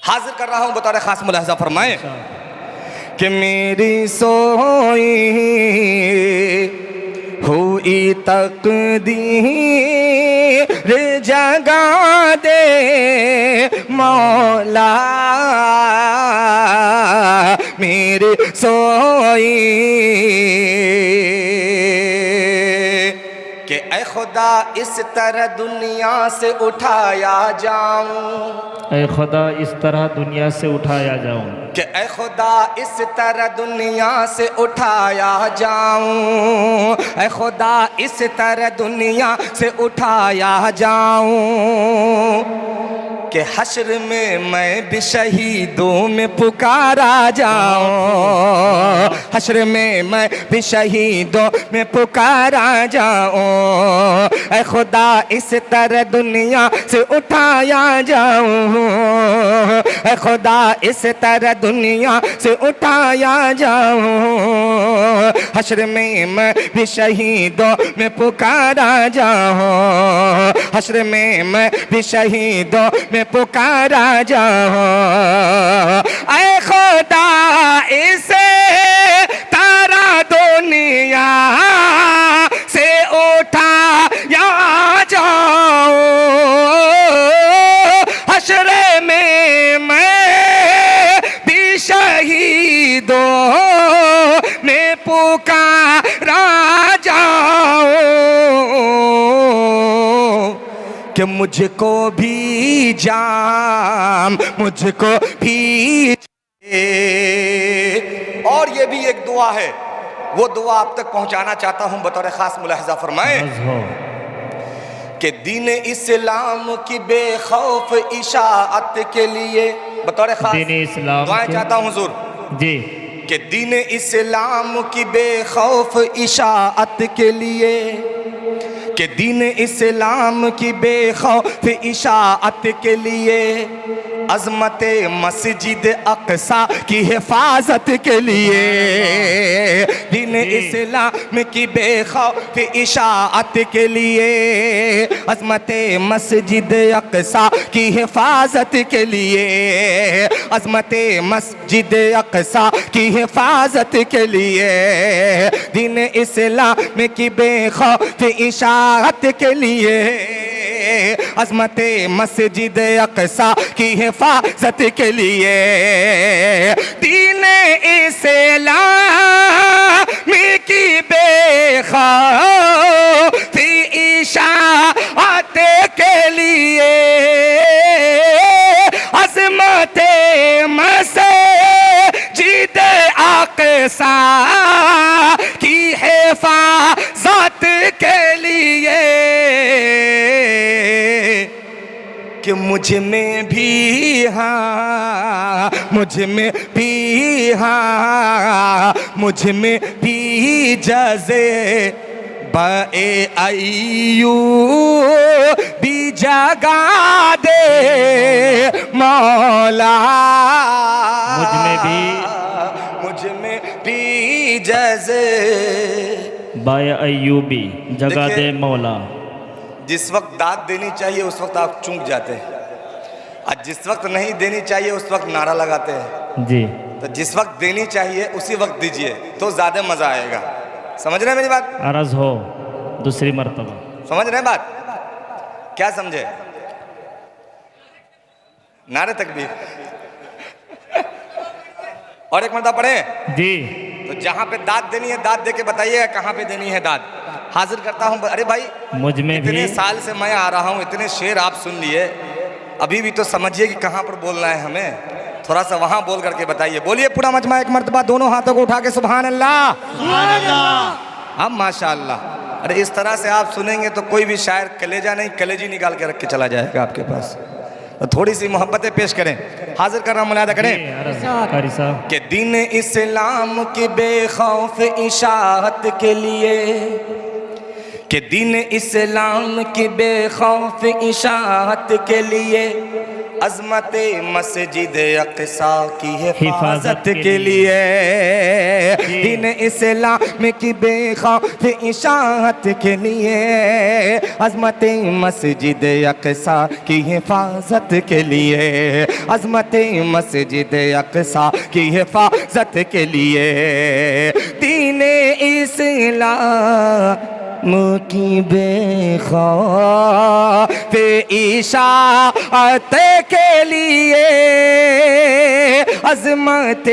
हाजिर कर रहा हूँ बतौर खास मुलाहजा फरमाए कि मेरी सोई हुई तकदीर जगा दे मौला, मेरी सोई कि ऐ खुदा इस तरह दुनिया से उठाया जाऊं, ऐ खुदा इस तरह दुनिया से उठाया जाऊं, कि ऐ खुदा इस तरह दुनिया से उठाया जाऊं, ऐ खुदा इस तरह दुनिया से उठाया जाऊं, कि हश्र में मैं भी शहीदों में पुकारा जाऊं, हश्र में मैं भी शहीदों में पुकारा जाऊं, ऐ खुदा इस तरह दुनिया से उठाया जाऊं, ऐ खुदा इस तरह दुनिया से उठाया जाऊं, हश्र में मैं भी शहीदों में पुकारा जाऊं, हश्र में मैं भी शहीदों में पुकारा जाऊं, ऐ खुदा इसे तारा दुनिया से उठाया जाऊं, हश्र में मैं भी शहीदों में पुकारा जाऊं, कि मुझको भी जाम मुझको भी। और ये भी एक दुआ है, वो दुआ आप तक पहुंचाना चाहता हूं बतौर खास मुलाहजा फरमाए कि दीन इस्लाम की बेखौफ इशाअत के लिए बतौर खास दीन इस्लाम दुआएं चाहता हूं हुजूर जी, कि दीन इस्लाम की बेखौफ इशाअत के लिए, कि दीन इस्लाम की बेखौफ इशाअत के लिए, अज़मत मस्जिद अक़सा की हिफाजत के लिए, दीन इस्लाम की बेखौफ इशाअत के लिए, अज़मत मस्जिद अक़सा की हिफाजत के लिए, अज़मत मस्जिद अक़सा की हिफाजत के लिए, दीन इस्लाम की बेखौफ इशाअत के लिए, अज़मत मस्जिद अक़सा की हिफाजत के लिए, दीन इस्लाम की बेखौफ इशाअत के लिए, अज़मत मस्जिद अक़सा की हिफाजत के लिए, कि मुझ में भी हाँ मुझ में भी हाँ मुझ में भी जज़े बे अय्यूबी जगा दे मौला, मुझ में भी जज़े बाय अय्यूबी जगा दे मौला। जिस वक्त दाद देनी चाहिए उस वक्त आप चूक जाते हैं, और जिस वक्त नहीं देनी चाहिए उस वक्त नारा लगाते हैं जी। तो जिस वक्त देनी चाहिए उसी वक्त दीजिए तो ज़्यादा मज़ा आएगा। समझ रहे हैं मेरी बात? अर्ज़ हो दूसरी मर्तबा। समझ रहे हैं बात? क्या समझे? नारे तकबीर और एक मर्तबा पढ़े जी। तो जहाँ पे दाद देनी है दाद दे के बताइएगा कहाँ पे देनी है दाद। हाजिर करता हूँ। अरे भाई मुझ में इतने भी साल से मैं आ रहा हूँ, इतने शेर आप सुन लिए, अभी भी तो समझिए कि कहाँ पर बोलना है हमें, थोड़ा सा वहाँ बोल करके बताइए। बोलिए पूरा मजमा एक मर्तबा दोनों हाथों को उठा के सुभान अल्लाह। अब माशाअल्लाह। अरे इस तरह से आप सुनेंगे तो कोई भी शायर कलेजा नहीं कलेजी निकाल के रख के चला जाएगा आपके पास। तो थोड़ी सी मोहब्बतें पेश करें, हाजिर करना मुलादा करें कि दीन इस्लाम की बेखौफ इशाअत के लिए, कि दीन इस्लाम की बेखौफ इशाअत के लिए अजमत मस्जिद अक़सा की हिफाजत के लिए, दिन इस्लाम की बेखौफ इशाअत के लिए, अजमत मस्जिद अक़सा की हिफाजत के लिए, अजमत मस्जिद अक़सा की हिफाजत के लिए, दीन इस्लाम की बेखौफ इशाअत के लिए, अज़मत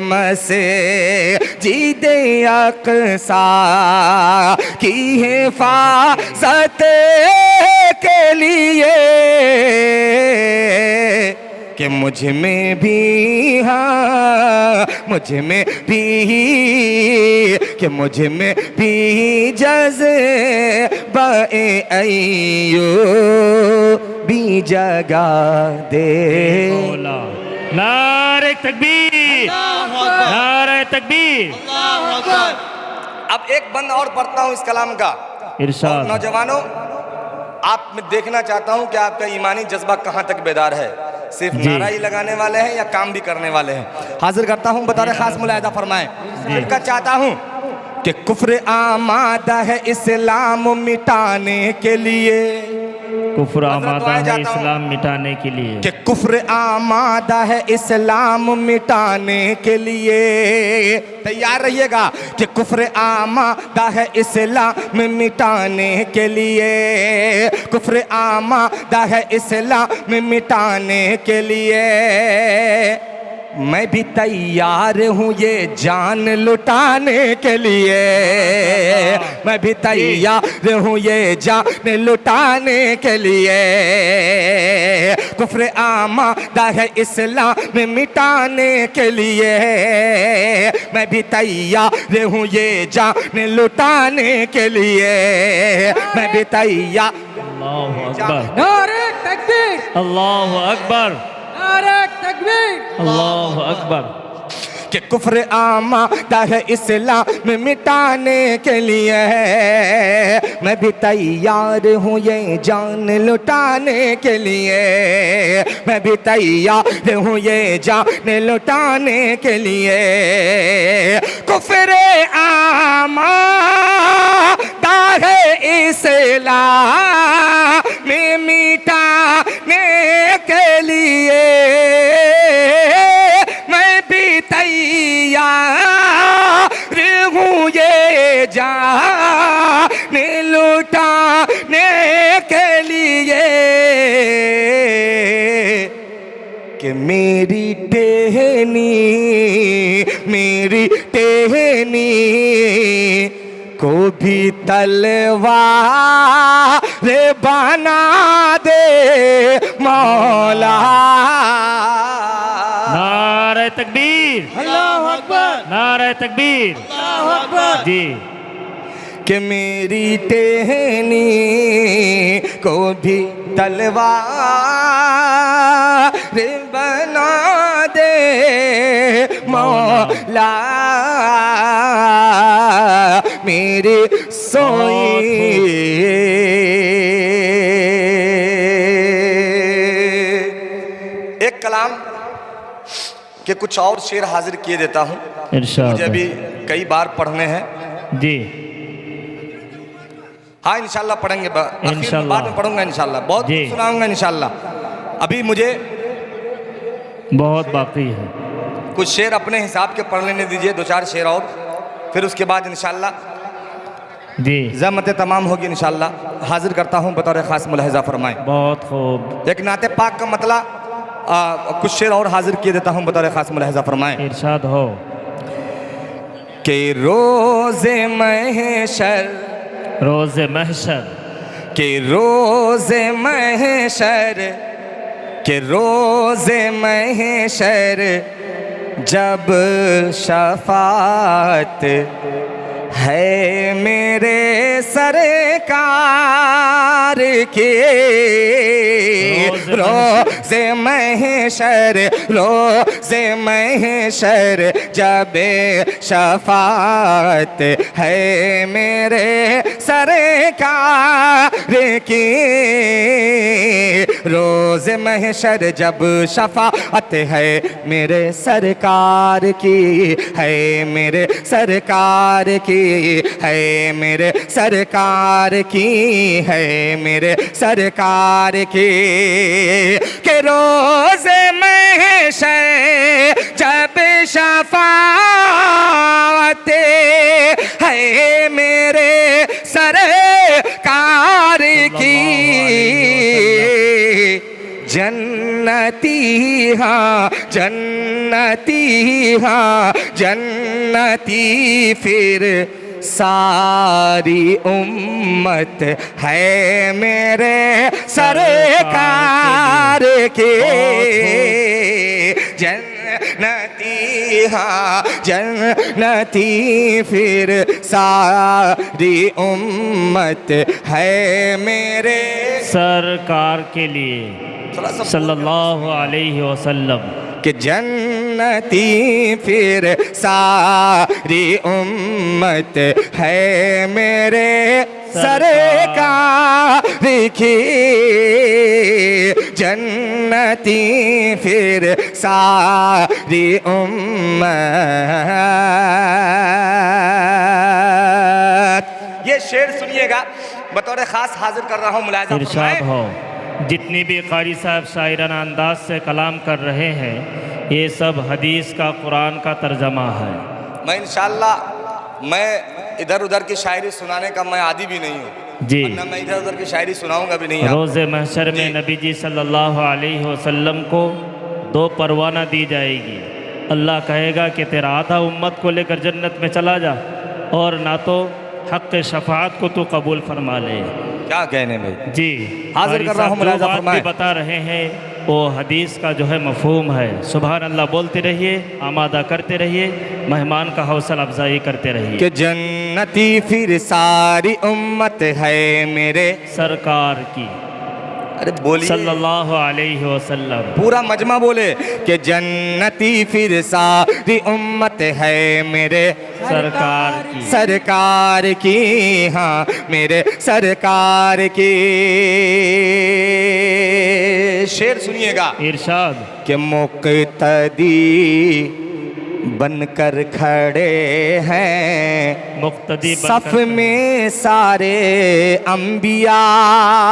मस्जिद अक़सा की हिफाजत के लिए, कि मुझ में भी, हाँ मुझ में भी, कि मुझ में भी जज़्बे अय्यूबी जगा दे। नारे तकबीर, नारे तकबीर। अब एक बंद और पढ़ता हूँ इस कलाम का। इरशाद। नौजवानों, आप मैं देखना चाहता हूँ कि आपका ईमानी जज्बा कहाँ तक बेदार है। सिर्फ नारा ही लगाने वाले हैं या काम भी करने वाले हैं। हाजिर करता हूँ, बतौर खास मुलाहिजा फरमाएं। इनका चाहता हूँ कि कुफ्र आमादा है इस्लाम मिटाने के लिए, कुफ्र आमादा है इस्लाम मिटाने के लिए, कि कुफ्र आमादा है इस्लाम मिटाने के लिए। तैयार रहिएगा कि कुफ्र आमादा है इस्लाम मिटाने के लिए, कुफ्र आमादा है इस्लाम मिटाने के लिए, मैं भी तैयार हूँ ये जान लुटाने के लिए, मैं भी तैयार हूँ ये जान लुटाने के लिए, कुफ्र आमादा है इस्लाम मिटाने के लिए, मैं भी तैयार हूँ ये जान लुटाने के लिए, मैं भी तैयार। अल्लाहु अकबर, नारे तकबीर, अल्लाहु अकबर, नारे तकबीर, अल्लाहु अकबर। कि कुफ्र आमादा है इस्लाम मिटाने के लिए, मैं भी तैयार हूँ ये जान लुटाने के लिए, मैं भी तैयार हूँ ये जान लुटाने के लिए, कुफ्र आमादा है इस्लाम मिटाने के लिए, मैं भी तैयार हूँ ये जान लुटाने के लिए, कि मेरी टहनी को भी तलवार बना दे मौला। नारे तकबीर, अल्लाहु अकबर, नारे तकबीर। अल्लाहु अकबर। जी, कि मेरी टहनी को भी तलवार बना दे मौला, मेरे सोई एक कलाम के कुछ और शेर हाजिर किए देता हूँ। इरशाद। मुझे अभी कई बार पढ़ने हैं। जी, हाँ इंशाल्लाह पढ़ेंगे, इंशाल्लाह। बाद में पढ़ूंगा इंशाल्लाह, बहुत जी। सुनाऊंगा इंशाल्लाह। अभी मुझे बहुत बाकी है। कुछ शेर अपने हिसाब के पढ़ लेने दीजिए, दो चार शेर और, फिर उसके बाद इंशाल्लाह जी, ज़हमत तमाम होगी इंशाल्लाह। हाजिर करता हूँ, बतौर ख़ास मुलाहिज़ा फरमाएं। बहुत खूब। एक नाते पाक का मतला कुछ शेर और हाजिर किए देता हूँ, बतौर ख़ास मुलाहिज़ा फरमाएं। इरशाद हो। कि रोज़े महशर, रोज़े महशर, कि रोज़े महशर, कि रोज़े महशर जब शफात है मेरे सरकार के, रोज़े महशर, रोज़े महशर जब शफात है मेरे सरकार की रोज महशर जब शफाअत है मेरे सरकार की, है मेरे सरकार की, है मेरे सरकार की, है मेरे सरकार की। के रोज महशर जब शफाअत है मेरे सरकार की, जन्नती हाँ जन्नती हाँ जन्नती फिर सारी उम्मत है मेरे सरकार की। जन्नती हाँ जन्नती फिर सारी उम्मत है मेरे सरकार के लिए सल्लल्लाहु अलैहि वसल्लम। कि जन्नती फिर सारी उम्मत है मेरे सरकार की, जन्नती फिर सारी उम्मत। ये शेर सुनिएगा, बतौर खास हाजिर कर रहा हूँ, मुलाहिजा इरशाद फरमाएं। हो। जितनी भी कारी साहब शायराना अंदाज से कलाम कर रहे हैं, ये सब हदीस का, कुरान का तर्जमा है। मैं इंशाअल्लाह मैं इधर उधर की शायरी सुनाने का मैं आदी भी नहीं हूँ जी। वरना मैं इधर उधर की शायरी सुनाऊंगा भी नहीं। रोज़े महशर में नबी जी सल्लल्लाहु अलैहि वसल्लम को 2 परवाना दी जाएगी। अल्लाह कहेगा कि तेरा आधा उम्मत को लेकर जन्नत में चला जा, और ना तो हक़ शफाअत को तू कबूल फरमा ले। क्या कहने भाई जी हाजिर कर रहा हूँ, जो मुलाहिजा बात भी फरमाएं। बता रहे हैं वो हदीस का जो है मफहूम है। सुभान अल्लाह बोलते रहिए, आमादा करते रहिए, मेहमान का हौसला अफजाई करते रहिए। कि जन्नती फिर सारी उम्मत है मेरे सरकार की अरे बोलिए सल्लल्लाहु अलैहि वसल्लम। पूरा मजमा बोले कि जन्नती फिर सारी उम्मत है मेरे सरकार की सरकार की, हाँ मेरे सरकार की। शेर सुनिएगा, इरशाद। कि मुक्तदी बनकर खड़े हैं मुक्तदी सफ में सारे अंबिया,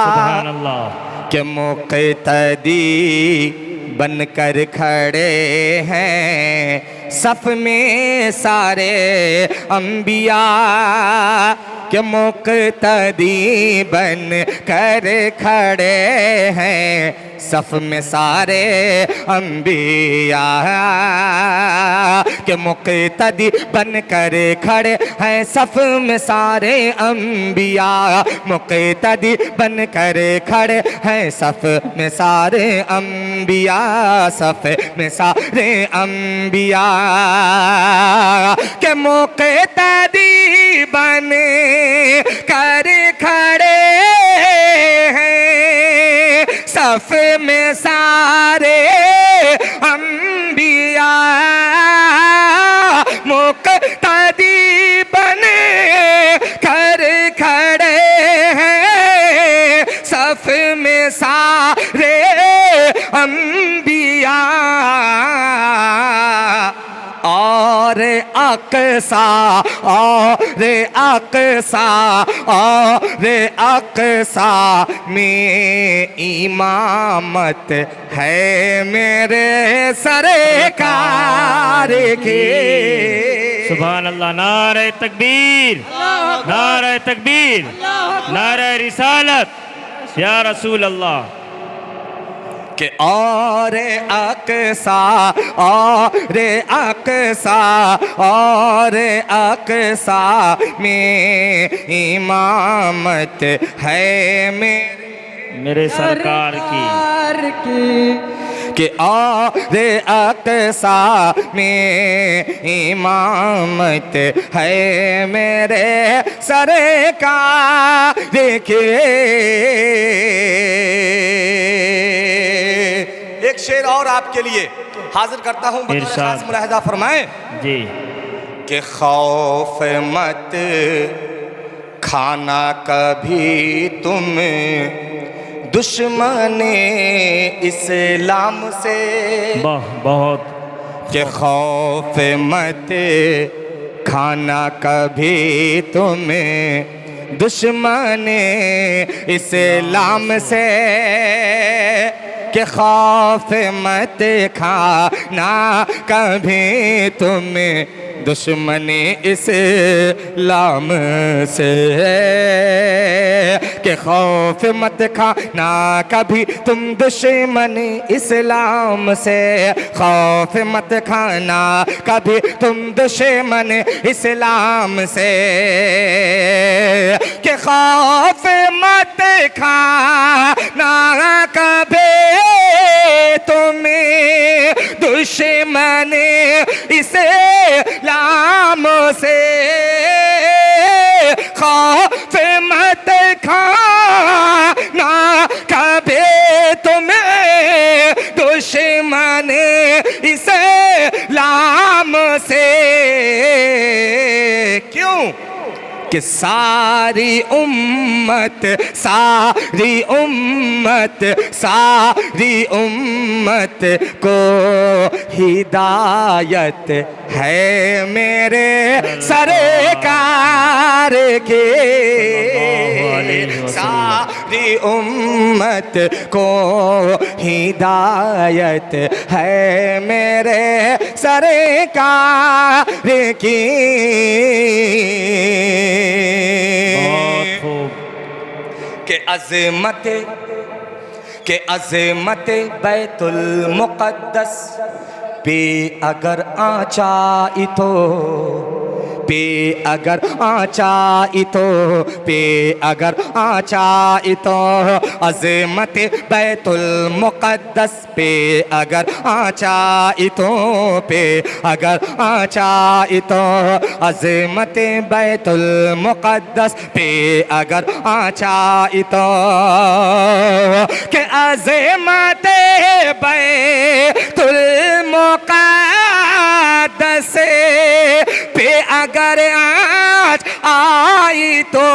सुभान अल्लाह। के मुक्तदी बनकर खड़े हैं सफ में सारे अंबिया, के मुक्तदी बन कर खड़े हैं सफ में सारे अंबिया, के मुक्तदी बन कर खड़े हैं सफ में सारे अंबिया, मुक्तदी बन कर खड़े हैं सफ में सारे अंबिया, सफ में सारे अंबिया, के मुक्तदी बन कर खड़े हैं सफ में सारे अंबिया, मुक्तदी बन कर खड़े हैं सफ में सारे अंबिया, और अक्सा और अक्सा और अक्सा में इमामत है मेरे सरकार की। सुभान अल्लाह। नारे तकबीर, नारे तकबीर, नारे रिसालत, या रसूल अल्लाह। के और अक्सा और अक्सा और अक्सा में इमामत है मेरे सरकार की। कि और अक्सा में इमामत है मेरे सरकार की। एक शेर और आपके लिए हाजिर करता हूँ, इरशाद। मुलाहिजा फरमाएं जी। कि खौफ मत खाना कभी तुम दुश्मन इस्लाम से, बहुत के खौफ मत खाना कभी तुम दुश्मन इस्लाम से, के खौफ मत खाना कभी तुम दुश्मन इस्लाम से, के खौफ मत खाना कभी तुम दुश्मन इस्लाम से, खौफ मत खाना कभी तुम दुश्मन इस्लाम से, के खौफ मत खाना कभी तुम दुश्मन इस्लाम से, खौफ मत खाना कभी तुम दुश्मन इस्लाम से। क्यों? कि सारी उम्मत को हिदायत है मेरे सरकार के, सारी उम्मत को हिदायत है मेरे सरकार की। के अज़मत बैतुल मुक़द्दस पे अगर आँचाई तो, पे अगर आँचाई तो, पे अगर आँचाई तो, अज़मत बैतुल मुक़द्दस पे अगर आँचाई तो, पे अगर आँचाई तो, अज़मत बैतुल मुक़द्दस पे अगर आँचाई तो, के अज़मत बैतुल मुक़द्दस पे अगर आज आई तो,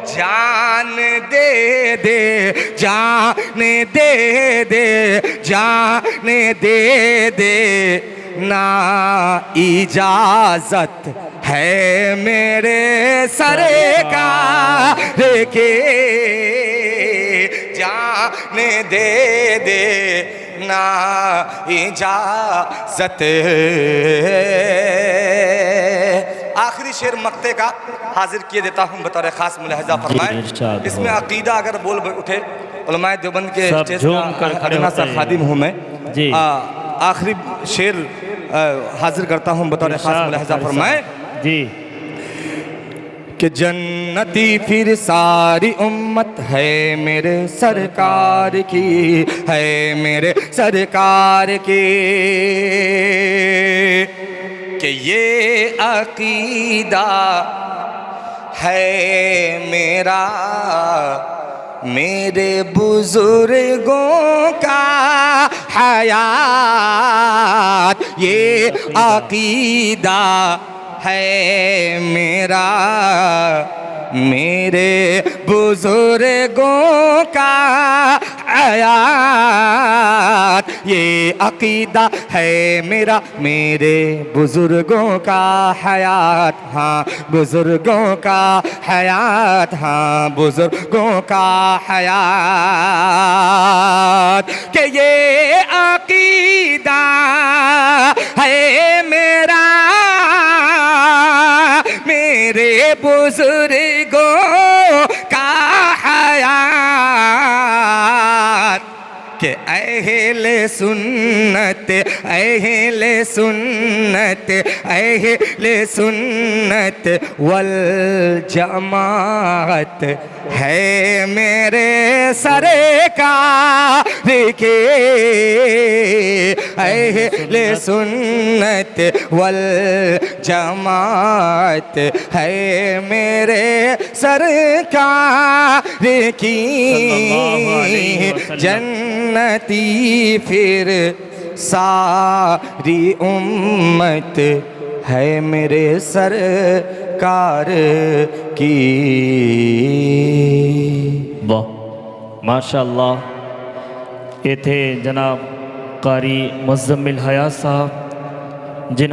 जान दे दे, जान दे दे, जान दे दे, ना इजाजत है मेरे सरकार के, जान दे दे, ना इजाजत। आखिरी शेर मक्ते का हाजिर किए देता हूँ बतौर खास मुलाहिजा फरमाएं। इसमें अकीदा अगर बोल उठे, उलमाए देवबंद के स्टेज का अदना सा खादिम हूँ मैं जी। आखिरी शेर हाजिर करता हूँ बतौर खास मुलाहिजा फरमाएं जी। कि जन्नती फिर सारी उम्मत है मेरे सरकार की, है मेरे सरकार की, कि ये अकीदा है मेरा मेरे बुजुर्गों का हयात, ये अकीदा है मेरा मेरे बुजुर्गों का हयात, ये अकीदा है मेरा मेरे बुजुर्गों का हयात, हाँ बुजुर्गों का हयात, हाँ बुजुर्गों का हयात, कि ये अकीदा है मेरा मेरे बुजुर्गों का हयात, कि अहले सुन्नत, अहले सुन्नत, अहले सुन्नत वल जमात है मेरे सरकार के, अहले सुन्नत वल जमात है मेरे सरकार की। जन्नती फिर सारी उम्मत है मेरे सरकार की। वाह माशाअल्लाह। ये थे जनाब कारी मुज़म्मिल हयात साहब।